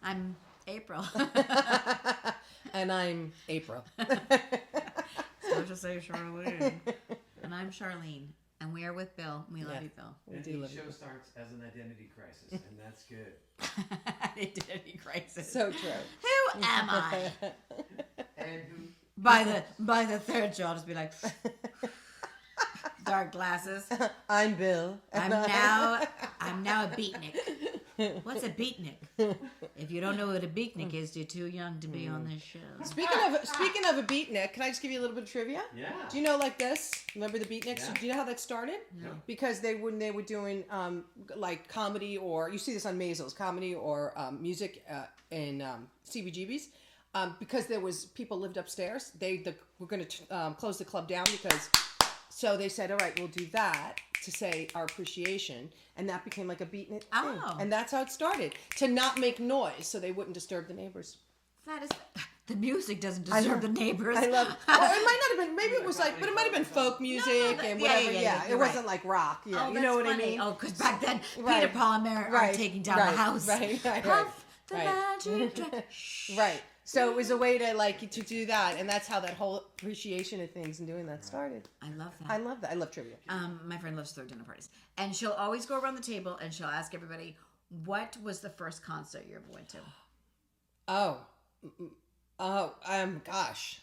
I'm April. And I'm April. So to say Charlene. And I'm Charlene. And we are with Bill. We love you, Bill. And each show starts as an identity crisis, and that's good. Identity crisis. So true. Who am I? And who? By the third show, I'll just be like, dark glasses. I'm Bill. I'm now a beatnik. What's a beatnik? If you don't know what a beatnik is, you're too young to be on this show. Speaking of a beatnik, can I just give you a little bit of trivia? Yeah. Do you know like this? Remember the beatniks? Yeah. Do you know how that started? No. Because when they were doing like comedy, or you see this on Maisels, comedy or music in CBGBs. Because there was people lived upstairs, we're going to close the club down so they said, all right, we'll do that to say our appreciation, and that became like a beatnik thing, and that's how it started, to not make noise so they wouldn't disturb the neighbors. That is, the music doesn't disturb the neighbors. I love. Well, it might not have been. Maybe it was like, but it might have been folk music and whatever. Yeah, it wasn't like rock. Yeah, oh, you know what funny. I mean? Oh, because back then Peter, Paul, and Mary are taking down the house. Right. Puff the magic. Right. So it was a way to do that, and that's how that whole appreciation of things and doing that started. I love that. I love that. I love trivia. My friend loves to throw dinner parties, and she'll always go around the table and she'll ask everybody, "What was the first concert you ever went to?" Gosh,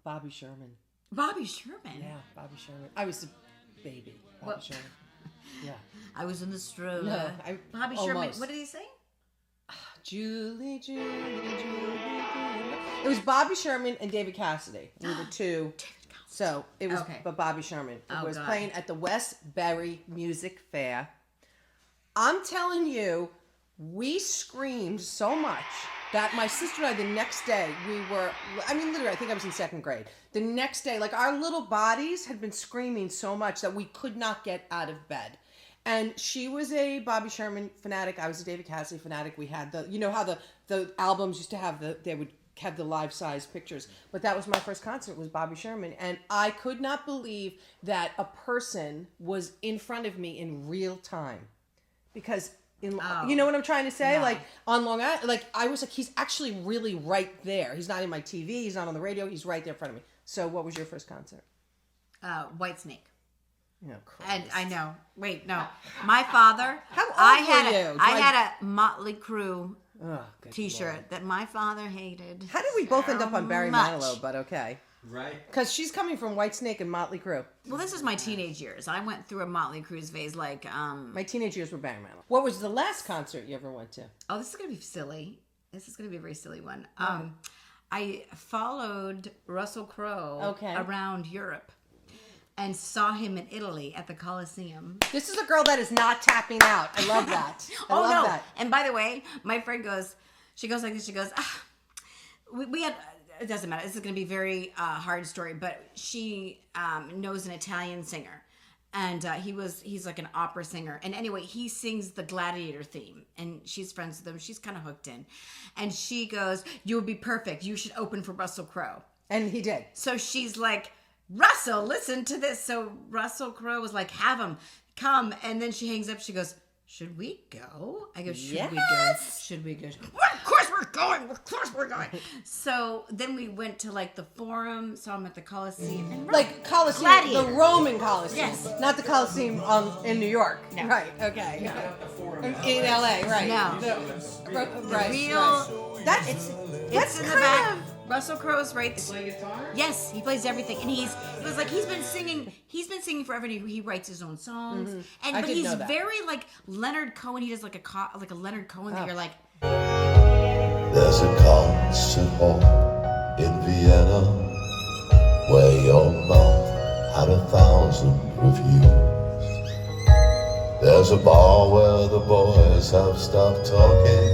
Bobby Sherman. Bobby Sherman. Yeah, Bobby Sherman. I was a baby. Bobby Sherman. Yeah. I was in the stroller. No, Bobby almost. Sherman. What did he sing? Julie. It was Bobby Sherman and David Cassidy. We were two. So it was Bobby Sherman. It was playing at the Westbury Music Fair. I'm telling you, we screamed so much that my sister and I, the next day, literally, I think I was in second grade. The next day, like our little bodies had been screaming so much that we could not get out of bed. And she was a Bobby Sherman fanatic. I was a David Cassidy fanatic. We had how the albums used to have they would have the life-size pictures. But that was my first concert, was Bobby Sherman. And I could not believe that a person was in front of me in real time. Because, you know what I'm trying to say? Yeah. Like, on Long Island, like, I was like, he's actually really right there. He's not in my TV. He's not on the radio. He's right there in front of me. So what was your first concert? Whitesnake. No, And I know. Wait, no. My father. How old I were you? had a Motley Crue good T-shirt Lord. that my father hated. How did we both end up on Barry much. Manilow? But okay. Right. Because she's coming from Whitesnake and Motley Crue. Well, this is my teenage years. I went through a Motley Crue phase, like. My teenage years were Barry Manilow. What was the last concert you ever went to? Oh, this is gonna be silly. This is gonna be a very silly one. I followed Russell Crowe around Europe. And saw him in Italy at the Coliseum. This is a girl that is not tapping out. I love that. I love that. And by the way, my friend she goes like this. She goes, we had, it doesn't matter. This is going to be a very hard story, but she knows an Italian singer. And he's like an opera singer. And anyway, he sings the Gladiator theme. And she's friends with him. She's kind of hooked in. And she goes, "You would be perfect. You should open for Russell Crowe." And he did. So she's like, "Russell, listen to this." So Russell Crowe was like, "Have him come." And then she hangs up. She goes, "Should we go?" I go, "Should we go? Should we go?" Well, of course we're going. Of course we're going. So then we went to like the Forum. Saw him at the Coliseum. And like Coliseum, Gladiator. the Roman Coliseum. Yes. Not the Coliseum in New York. No. Right. Okay. No. Not the forum. In LA. Right. No. Right. Real. Right. That's It's in the back. Russell Crowe's right. Play guitar? Yes, he plays everything, and he's been singing forever. And he writes his own songs, I but didn't he's know that. very like Leonard Cohen. He does like a Leonard Cohen that you're like. There's a concert hall in Vienna where your mouth had 1,000 reviews. There's a bar where the boys have stopped talking.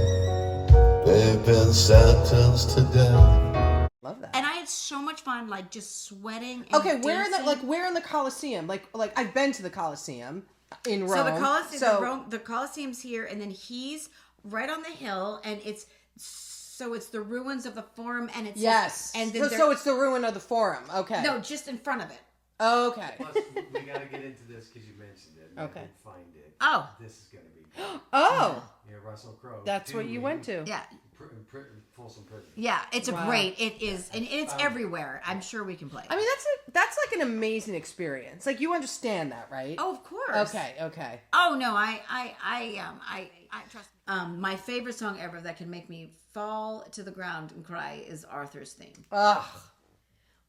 They've been sentenced to death. Love that. And I had so much fun, like just sweating. And Okay, where dancing. where in the Coliseum? Like I've been to the Coliseum in Rome. So the Coliseum, the Coliseum's here, and then he's right on the hill, and it's the ruins of the Forum, and it's Yes. and then so it's the ruin of the Forum. Okay. no, just in front of it. Okay. Plus, we got to get into this because you mentioned it. And Okay. I did find it. Oh. This is going to be good. Oh. Yeah, Russell Crowe. That's what you went to. Yeah. Folsom Prison. Yeah, it's a Wow. great. It is, and it's everywhere. I'm sure we can play. I mean, that's like an amazing experience. Like, you understand that, right? Oh, of course. Okay. Oh no, I trust. My favorite song ever that can make me fall to the ground and cry is Arthur's theme. Ugh.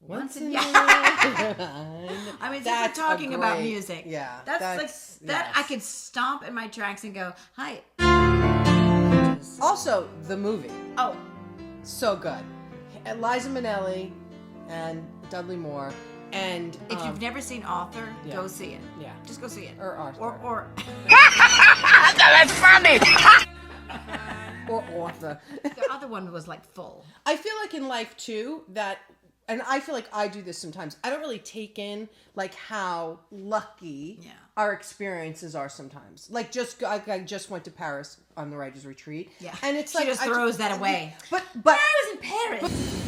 Once in in a I mean, since we're That's a talking about great- music, yeah, that's that's- like that. yes. I could stomp in my tracks and go, "Hi." Also, the movie. Oh, So good. Liza Minnelli and Dudley Moore. And if you've never seen Arthur, yeah. go see it. Yeah. Just go see it. Or Arthur. Or That's funny. Or Arthur. the other one was like full. I feel like in life too that, and I feel like I do this sometimes. I don't really take in like how lucky Yeah. our experiences are sometimes. Like I just went to Paris on the writers' retreat. Yeah. And it's She like just throws that away. But I was in Paris.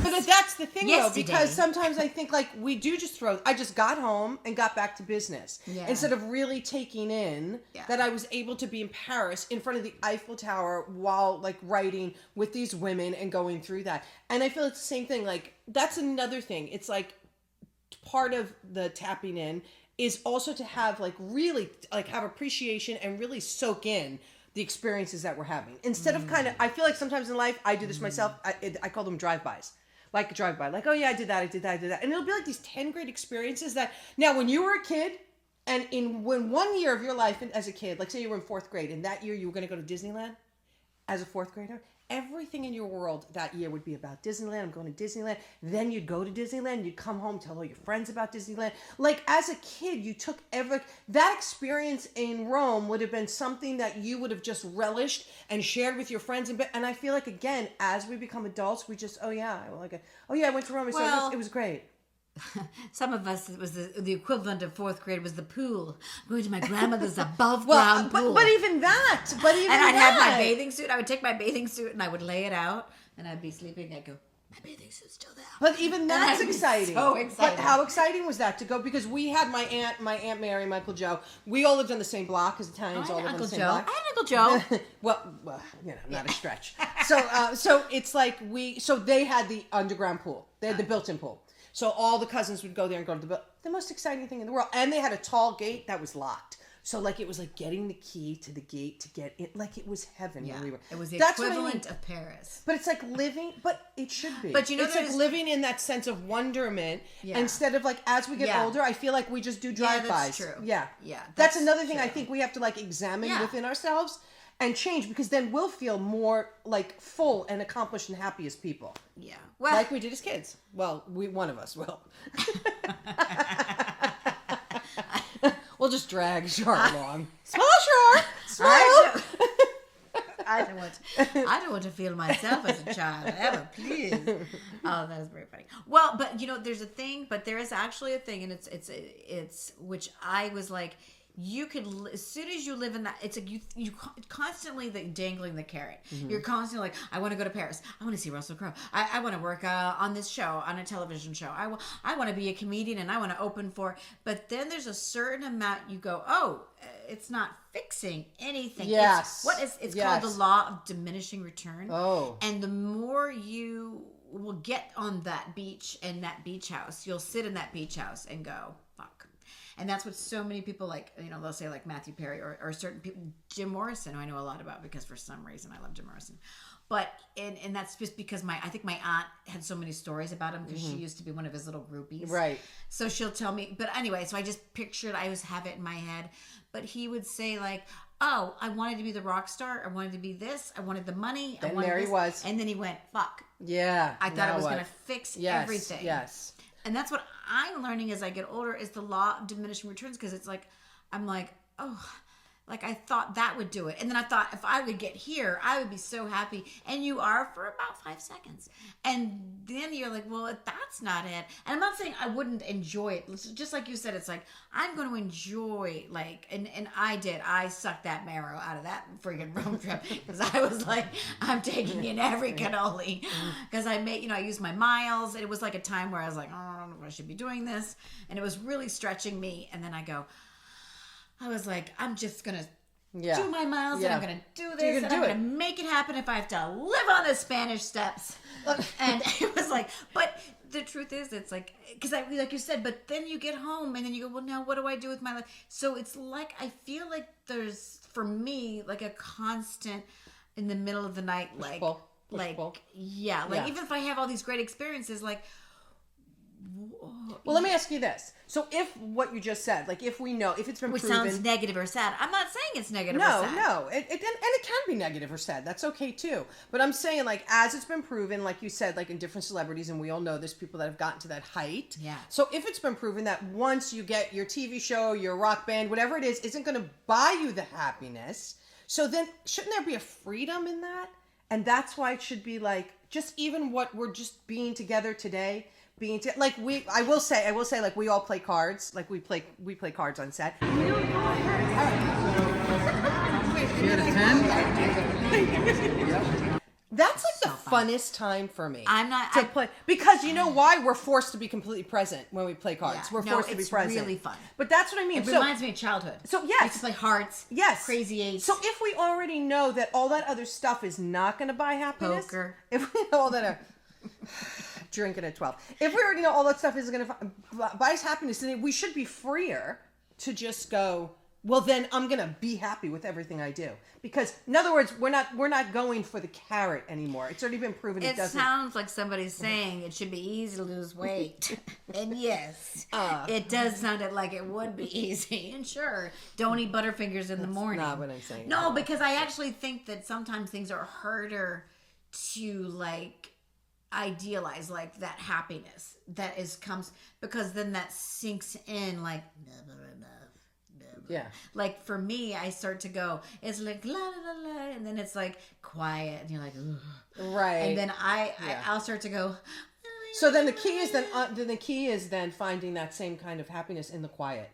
But that's the thing Yesterday. though, because sometimes I think like we do just throw. I just got home and got back to business Yeah. instead of really taking in Yeah. that I was able to be in Paris in front of the Eiffel Tower while like writing with these women and going through that. And I feel it's the same thing. Like that's another thing. It's like part of the tapping in is also to have like really like have appreciation and really soak in the experiences that we're having instead of kind of. I feel like sometimes in life I do this myself. I call them drive-bys. Like a drive-by, like, oh yeah, I did that, and it'll be like these 10 great experiences that now when you were a kid, and when 1 year of your life as a kid, like say you were in 4th grade, and that year you were going to go to Disneyland as a 4th grader, everything in your world that year would be about Disneyland. I'm going to Disneyland. Then you'd go to Disneyland. You'd come home, tell all your friends about Disneyland. Like as a kid, you took that experience in Rome would have been something that you would have just relished and shared with your friends. And I feel like again, as we become adults, we just I went to Rome. Well, it was great. Some of us, it was the equivalent of 4th grade was the pool. Going to my grandmother's above ground pool. But even that. And I'd have my bathing suit. I would take my bathing suit and I would lay it out and I'd be sleeping. I'd go, my bathing suit's still there. But even that's I'd be exciting. so excited. But how exciting was that to go? Because we had my aunt Mary, my Uncle Joe. We all lived on the same block because Italians all I had live on Uncle the same Joe. block. I had Uncle Joe. well, not a stretch. So it's like so they had the underground pool. They had the built-in pool. So all the cousins would go there and go to the most exciting thing in the world. And they had a tall gate that was locked. So like it was like getting the key to the gate to get in. Like it was heaven when we were. It was the That's what I equivalent mean. of Paris. But it's like living, but it should be. But you know it's like there's- living in that sense of wonderment Yeah. instead of like as we get Yeah. older, I feel like we just do Yeah, drive-bys. that's true. Yeah. Yeah, That's that's another thing I true. think we have to like examine Yeah. within ourselves and change because then we'll feel more like full and accomplished and happy as people. Yeah. Well, Like we did as kids. Well, one of us will. We'll just drag Char along. Smile, Char. Smile. I don't want to feel myself as a child ever, please. Oh, that is very funny. Well, but you know, there's a thing, but there is actually a thing, and it's which I was like, you could as soon as you live in that, it's like you constantly like dangling the carrot. Mm-hmm. You're constantly like, I want to go to Paris. I want to see Russell Crowe. I want to work on this show, on a television show. I want to be a comedian and I want to open for. But then there's a certain amount you go, it's not fixing anything. Yes. It's Yes. called the law of diminishing return. Oh. And the more you will get on that beach and that beach house, you'll sit in that beach house and go, fuck. And that's what so many people like, you know, they'll say like Matthew Perry or certain people, Jim Morrison, who I know a lot about because for some reason I love Jim Morrison. But, and that's just because I think my aunt had so many stories about him because she used to be one of his little groupies. Right. So she'll tell me, but anyway, so I just pictured, I always have it in my head, but he would say like, oh, I wanted to be the rock star. I wanted to be this. I wanted the money. And I wanted there he this. was. And then he went, fuck. Yeah. I thought now it was what? going to fix Yes, everything. Yes. And that's what I'm learning as I get older is the law of diminishing returns because it's like, I'm like, oh, Like, I thought that would do it. And then I thought, if I would get here, I would be so happy. And you are for about 5 seconds. And then you're like, well, that's not it. And I'm not saying I wouldn't enjoy it. Just like you said, it's like, I'm going to enjoy, like, and I did. I sucked that marrow out of that freaking road trip. Because I was like, I'm taking in every cannoli. Because I used my miles. It was like a time where I was like, oh, I don't know if I should be doing this. And it was really stretching me. And then I was like, I'm just going to do my miles and I'm going to do this and I'm going to make it happen if I have to live on the Spanish steps. And it was like, but the truth is, it's like, because like you said, but then you get home and then you go, well, now what do I do with my life? So it's like, I feel like there's, for me, like a constant in the middle of the night, push-pull. Even if I have all these great experiences, like, well, let me ask you this. So if what you just said, like if we know, if it's been which proven... sounds negative or sad. I'm not saying it's negative or sad. No. And it can be negative or sad. That's okay too. But I'm saying, like, as it's been proven, like you said, like in different celebrities, and we all know there's people that have gotten to that height. Yeah. So if it's been proven that once you get your TV show, your rock band, whatever it is, isn't going to buy you the happiness, so then shouldn't there be a freedom in that? And that's why it should be like, just even what we're just being together today... I will say, like, we all play cards. Like, we play cards on set. You had a 10? That's like the funnest time for me. I'm not to play, because you know why? We're forced to be completely present when we play cards. We're forced to be present. It's really fun. But that's what I mean. It reminds me of childhood. So yes, I used to play hearts. Yes, Crazy Eights. So if we already know that all that other stuff is not going to buy happiness, poker. If we know all that. Drinking at 12. If we already know all that stuff is going to buy us happiness, then we should be freer to just go, well, then I'm going to be happy with everything I do. Because, in other words, we're not going for the carrot anymore. It's already been proven it doesn't. It sounds like somebody's saying it should be easy to lose weight. And yes, it does sound like it would be easy. And sure, don't eat Butterfingers in the morning. That's not what I'm saying. No, because I actually think that sometimes things are harder to, like, idealize, like that happiness that comes, because then that sinks in, like, never enough. Yeah. Like for me, I start to go, it's like la la la la, and then it's like quiet, and you're like, ugh. Right. And then I'll start to go. So then the key is then finding that same kind of happiness in the quiet.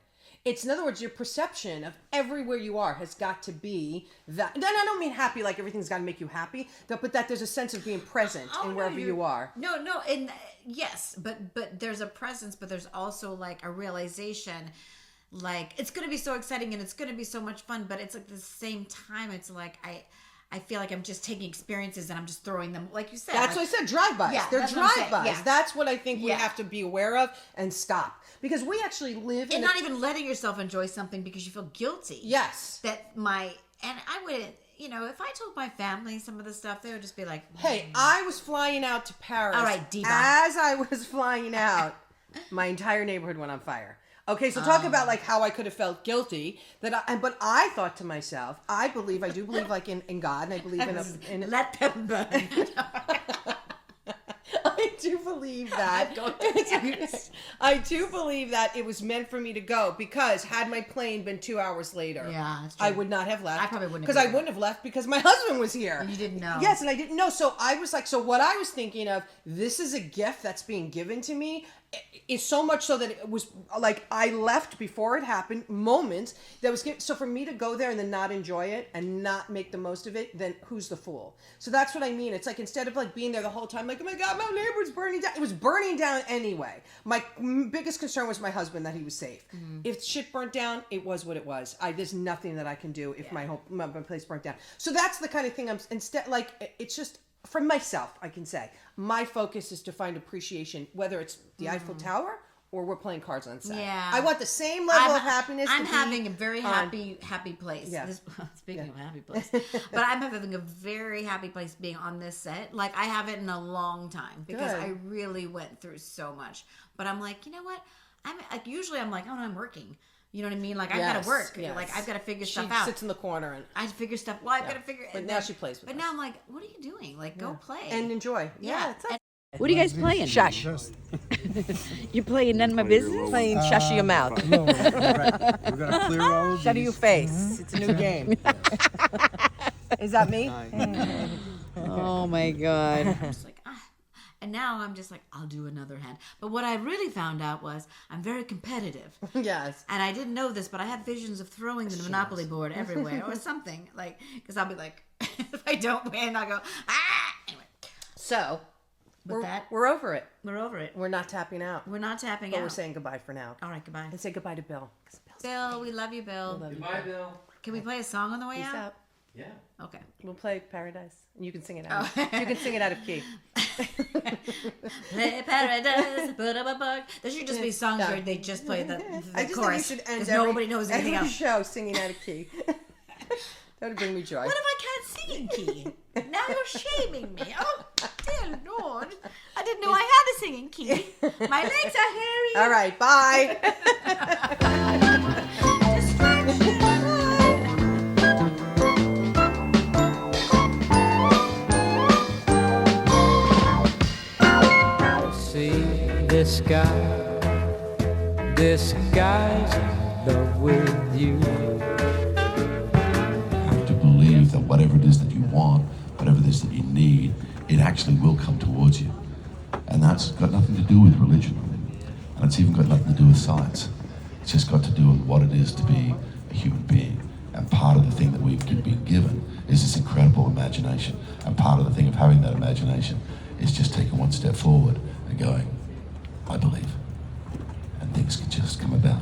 It's, in other words, your perception of everywhere you are has got to be that. And I don't mean happy like everything's got to make you happy, but that there's a sense of being present in wherever you are. No, and yes, but there's a presence, but there's also like a realization, like it's going to be so exciting and it's going to be so much fun, but it's like at the same time, it's like I feel like I'm just taking experiences and I'm just throwing them, like you said. That's what I said, drive-bys. Yeah, they're drive-bys. Yeah. That's what I think we have to be aware of and stop. Because we actually live and not even letting yourself enjoy something because you feel guilty. Yes. And I wouldn't, if I told my family some of the stuff, they would just be like, hey, I was flying out to Paris. All right, Diva. As I was flying out, my entire neighborhood went on fire. Okay, so talk about like how I could have felt guilty but I thought to myself, I do believe like in God, and I believe in let them burn. I do believe that. I do believe that it was meant for me to go, because had my plane been 2 hours later, that's true. I would not have left. I probably wouldn't have. Because I wouldn't have left because my husband was here. And you didn't know. Yes, and I didn't know. So I was like, so what I was thinking of, this is a gift that's being given to me. Is so much so that it was like I left before it happened, moments that was given. So for me to go there and then not enjoy it and not make the most of it, then who's the fool? So that's what I mean. It's like, instead of like being there the whole time, like, oh my God, my neighbor's burning down. It was burning down anyway. My biggest concern was my husband, that he was safe. Mm-hmm. If shit burnt down, it was what it was. There's nothing that I can do if my place burnt down. So that's the kind of thing it's just, for myself, I can say, my focus is to find appreciation, whether it's the Eiffel Tower or we're playing cards on set. Yeah. I want the same level of happiness. I'm having a very happy place. Yeah. Speaking of happy place. But I'm having a very happy place being on this set. Like, I haven't in a long time, because I really went through so much. But I'm like, you know what? Usually I'm like, oh no, I'm working. You know what I mean? Like, I've got to work. Yes. Like, I've got to figure stuff She out. sits in the corner and I figure stuff. Well, I've got to figure. But now she plays with But us. now I'm like, what are you doing? Like, go play and enjoy. Yeah. It's What are you guys playing? Shush. You playing None of My Business? Playing Shush Your Mouth. No, right. We're gonna clear all of Shut these. your face. It's a new game. Is that me? Oh my God. I'm just like, and now I'm just like, I'll do another hand. But what I really found out was I'm very competitive. Yes. And I didn't know this, but I have visions of throwing the Monopoly board everywhere or something. Like, because I'll be like, if I don't win, I'll go, ah! Anyway. So, With that, we're over it. we're over it. We're not tapping out. We're not tapping But out. we're saying goodbye for now. All right, goodbye. And say goodbye to Bill. 'Cause Bill's Bill, we love you, Bill. Goodbye, Bill. Can we play a song on the way Peace out? out. Yeah. Okay. We'll play Paradise. And you can sing it out. You can sing it out of key. Play Paradise, put up a bug. There should just be songs Yeah. where they just play the I just chorus. think you should end 'cause nobody knows anything every else. show singing out of key. That would bring me joy. What if I can't sing in key? Now you're shaming me. Oh, dear Lord. I didn't know I had a singing key. My legs are hairy. All right, bye. See this guy's in love with you. Have to believe that whatever it is that you want, whatever it is that you need, it actually will come towards you. And that's got nothing to do with religion. And it's even got nothing to do with science. It's just got to do with what it is to be a human being. And part of the thing that we've been given is this incredible imagination. And part of the thing of having that imagination is just taking one step forward and going, I believe. And things can just come about.